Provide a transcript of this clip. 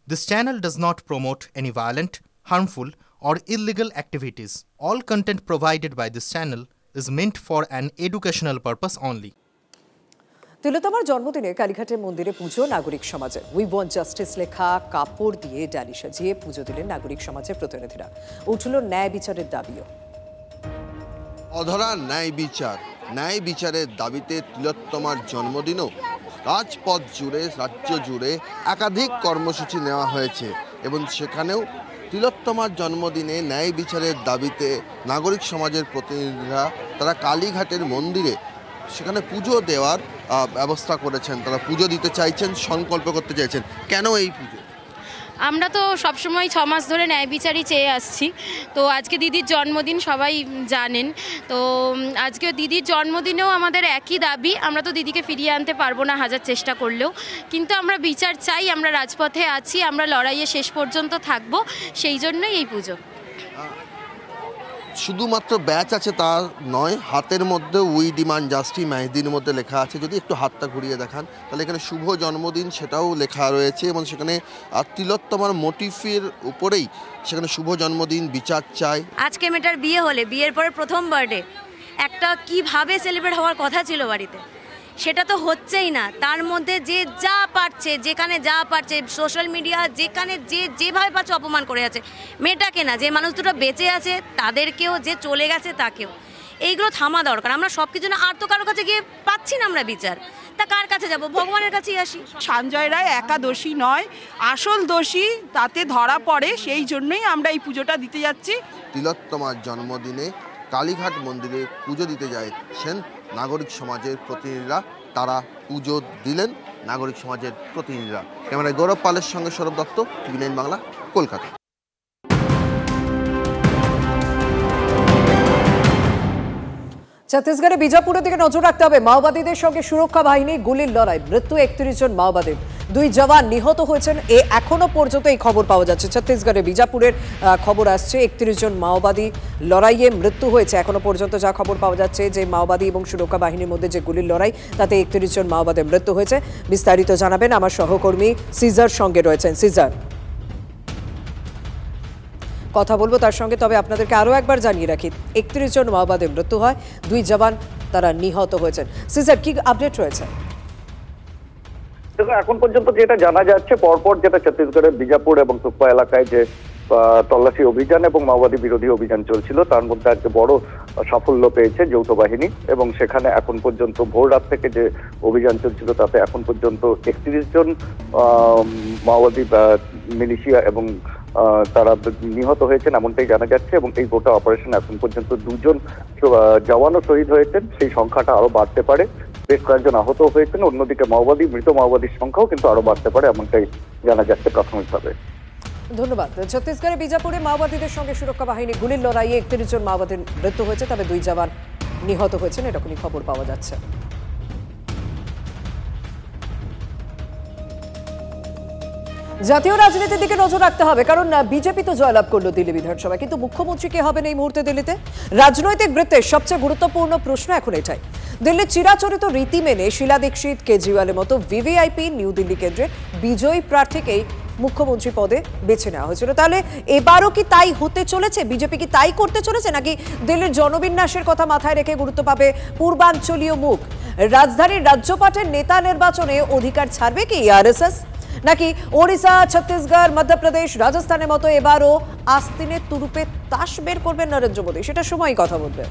This channel does not promote any violent, harmful, or illegal activities. All content provided by this channel is meant for an educational purpose only. তিলোত্তমার জন্মদিনে কালীঘাটের মন্দিরে পুজো নাগরিক সমাজে। We want justice লেখা কাপড় দিয়ে ডালি সাজিয়ে পুজো দিলেন নাগরিক সমাজের প্রতিনিধিরা। উঠল ন্যায় বিচারের দাবিও। অধরা ন্যায় বিচারের দাবিতে তিলোত্তমার জন্মদিনও রাজপথ জুড়ে রাজ্য জুড়ে একাধিক কর্মসূচি নেওয়া হয়েছে এবং সেখানেও তিলোত্তমার জন্মদিনে ন্যায় বিচারের দাবিতে নাগরিক সমাজের প্রতিনিধিরা তারা কালীঘাটের মন্দিরে সেখানে পুজো দেওয়ার ব্যবস্থা করেছেন। তারা পুজো দিতে চাইছেন, সংকল্প করতে চাইছেন। কেন এই পুজো? আমরা তো সবসময় 6 মাস ধরে ন্যায় বিচারই চেয়ে আসছি। তো আজকে দিদির জন্মদিন, সবাই জানেন। তো আজকে দিদির জন্মদিনেও আমাদের একই দাবি। আমরা তো দিদিকে ফিরিয়ে আনতে পারবো না হাজার চেষ্টা করলেও, কিন্তু আমরা বিচার চাই। আমরা রাজপথে আছি, আমরা লড়াইয়ে শেষ পর্যন্ত থাকবো, সেই জন্যই এই পুজো। শুধুমাত্র ব্যাচ আছে তা নয়, হাতের মধ্যে উই ডিমান্ড জাস্টিস মেহেদির মধ্যে লেখা আছে। যদি একটু হাতটা ঘুরিয়ে দেখান তাহলে এখানে শুভ জন্মদিন সেটাও লেখা রয়েছে এবং সেখানে তিলোত্তমার মোটিফের উপরেই সেখানে শুভ জন্মদিন, বিচার চাই। আজকে মেয়েটার বিয়ে হলে বিয়ের পরে প্রথম বার্থডে একটা কিভাবে সেলিব্রেট হওয়ার কথা ছিল বাড়িতে, সেটা তো হচ্ছেই না। তার মধ্যে যে যা পারছে, যেখানে যা পারছে, সোশ্যাল মিডিয়া যেখানে যেভাবে পাচ্ছে অপমান করে আছে। মেয়েটাকে না, যে মানুষ দুটো বেঁচে আছে তাদেরকেও, যে চলে গেছে তাকেও। এইগুলো থামা দরকার। আমরা সব কিছু না, আর তো কারোর কাছে গিয়ে পাচ্ছি না আমরা বিচার, তা কার কাছে যাব? ভগবানের কাছেই আসি। সঞ্জয় রায় একা দোষী নয়, আসল দোষী তাতে ধরা পড়ে, সেই জন্যই আমরা এই পুজোটা দিতে যাচ্ছি। তিলোত্তমার জন্মদিনে কালীঘাট মন্দিরে পুজো দিতে যাচ্ছেন নাগরিক সমাজের প্রতিনিধিরা। তারা পুজো দিলেন নাগরিক সমাজের প্রতিনিধিরা। ক্যামেরায় গৌরব পালের সঙ্গে সৌরভ দত্ত, টিভি9 বাংলা, কলকাতা। ছত্তিশগড়ে বিজাপুরের দিকে নজর রাখতে হবে। মাওবাদীদের সঙ্গে সুরক্ষা বাহিনীর গুলির লড়াই, মৃত্যু 31 জন মাওবাদীর, 2 জওয়ান নিহত হয়েছেন। এখনো পর্যন্ত এই খবর পাওয়া যাচ্ছে। ছত্তিশগড়ে বিজাপুরের খবর আসছে 31 জন মাওবাদী লড়াইয়ে মৃত্যু হয়েছে। এখনো পর্যন্ত যা খবর পাওয়া যাচ্ছে যে মাওবাদী এবং সুরক্ষা বাহিনীর মধ্যে যে গুলির লড়াই, তাতে 31 জন মাওবাদীর মৃত্যু হয়েছে। বিস্তারিত জানাবেন আমার সহকর্মী সিজার সঙ্গে রয়েছেন। সিজার, কথা বলবো তার সঙ্গে, তবে আপনাদেরকে আরও একবার জানিয়ে রাখি 31 জন মাওবাদীর মৃত্যু হয়, 2 জওয়ান তারা নিহত হয়েছেন। সিজার, কি আপডেট রয়েছে? দেখো, এখন পর্যন্ত যেটা জানা যাচ্ছে, পরপর যেটা ছত্তিশগড়ের বিজাপুর এবং সুকমা এলাকায় যে তল্লাশি অভিযান এবং মাওবাদী বিরোধী অভিযান চলছিল, তার মধ্যে আজকে বড় সাফল্য পেয়েছে যৌথ বাহিনী। এবং সেখানে এখন পর্যন্ত ভোর রাত থেকে যে অভিযান চলছিল তাতে এখন পর্যন্ত 31 জন মাওবাদী মিলিশিয়া এবং তারা নিহত হয়েছেন এমনটাই জানা যাচ্ছে। এবং এই গোটা অপারেশন এখন পর্যন্ত 2 জন জওয়ানও শহীদ হয়েছেন, সেই সংখ্যাটা আরো বাড়তে পারে। বেশ কয়েকজন আহত হয়েছেন। অন্যদিকে মৃত মাওবাদীর সংখ্যাও কিন্তু আরো বাড়তে পারে এমনটাই জানা যাচ্ছে প্রাথমিকভাবে। ধন্যবাদ। ছত্তিশগড়ের বিজাপুরে মাওবাদীদের সঙ্গে সুরক্ষা বাহিনী গুলির লড়াইয়ে 31 জন মাওবাদীর মৃত্যু হয়েছে, তবে 2 জওয়ান নিহত হয়েছেন, এরকমই খবর পাওয়া যাচ্ছে। জাতীয় রাজনীতির দিকে নজর রাখতে হবে, কারণ বিজেপি তো জয়লাভ করলো দিল্লি বিধানসভা, কিন্তু মুখ্যমন্ত্রী কে হবেন এই মুহূর্তে দিল্লিতে? রাজনৈতিক বৃত্তের সবচেয়ে গুরুত্বপূর্ণ প্রশ্ন এখন এটাই। দিল্লির চিরাচরিত রীতি মেনে শীলা দীক্ষিত, কেজরিওয়ালের মতো ভিভিআইপি নিউ দিল্লি কেন্দ্রে বিজয়ী প্রার্থীকেই মুখ্যমন্ত্রী পদে বেছে নেওয়া হয়েছিল। তাহলে এবারও কি তাই হতে চলেছে? বিজেপি কি তাই করতে চলেছে, নাকি দিল্লির জনবিন্যাসের কথা মাথায় রেখে গুরুত্ব পাবে পূর্বাঞ্চলীয় মুখ? রাজধানীর রাজ্যপাঠের নেতা নির্বাচনে অধিকার ছাড়বে কি আরএসএস, নাকি ওড়িশা, ছত্তিশগড়, মধ্যপ্রদেশ, রাজস্থানের মতো এবারও আস্তিনের তুরুপে তাস বের করবেন নরেন্দ্র মোদী? সেটা সময়ই কথা বলবে।